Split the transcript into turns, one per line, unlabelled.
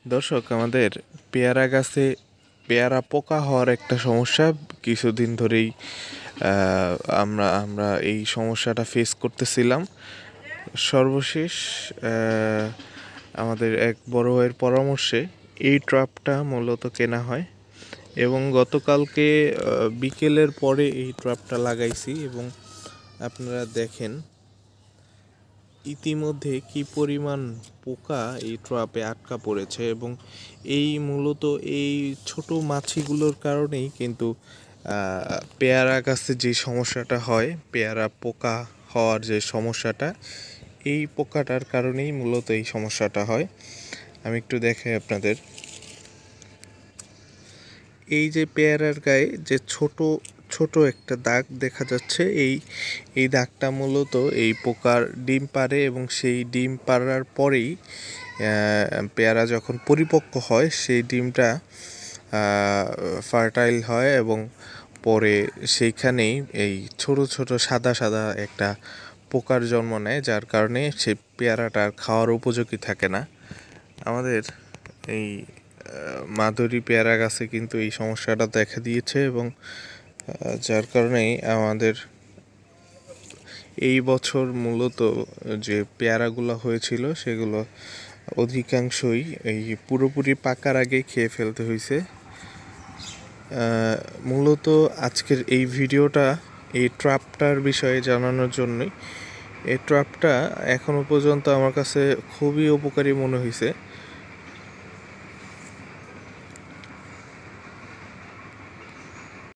দর্শক, আমাদের পেয়ারা গাছে পেয়ারা পোকা হওয়ার একটা সমস্যা কিছুদিন ধরেই আমরা আমরা এই সমস্যাটা ফেস করতেছিলাম। সর্বশেষ আমাদের এক বড় ভাইয়ের পরামর্শে এই ট্রাপটা মূলত কেনা হয় এবং গতকালকে বিকেলের পরে এই ট্রাপটা লাগাইছি এবং আপনারা দেখেন ইতিমধ্যে কি পরিমাণ পোকা এই ট্রাপে আটকা পড়েছে এবং এই মূলত এই ছোট মাছিগুলোর কারণেই কিন্তু পেয়ারা গাছে যে সমস্যাটা হয়, পেয়ারা পোকা হওয়ার যে সমস্যাটা, এই পোকাটার কারণেই মূলত এই সমস্যাটা হয়। আমি একটু দেখাই আপনাদের। এই যে পেয়ারার গায়ে যে ছোট ছোট একটা দাগ দেখা যাচ্ছে, এই দাগটা মূলত এই পোকার ডিম পাড়ে এবং সেই ডিম পাড়ার পরেই পেয়ারা যখন পরিপক্ক হয় সেই ডিমটা ফার্টাইল হয় এবং পরে সেইখানেই এই ছোট ছোট সাদা সাদা একটা পোকার জন্ম নেয়, যার কারণে সেই পেয়ারাটা আর খাওয়ার উপযোগী থাকে না। আমাদের এই মাধুরী পেয়ারা গাছে কিন্তু এই সমস্যাটা দেখা দিয়েছে এবং যার কারণেই আমাদের এই বছর মূলত যে পেয়ারাগুলো হয়েছিল সেগুলো অধিকাংশই এই পুরোপুরি পাকার আগে খেয়ে ফেলতে হয়েছে। মূলত আজকের এই ভিডিওটা এই ট্রাপটার বিষয়ে জানানোর জন্যই। এই ট্রাপটা এখনও পর্যন্ত আমার কাছে খুবই উপকারী মনে হয়েছে।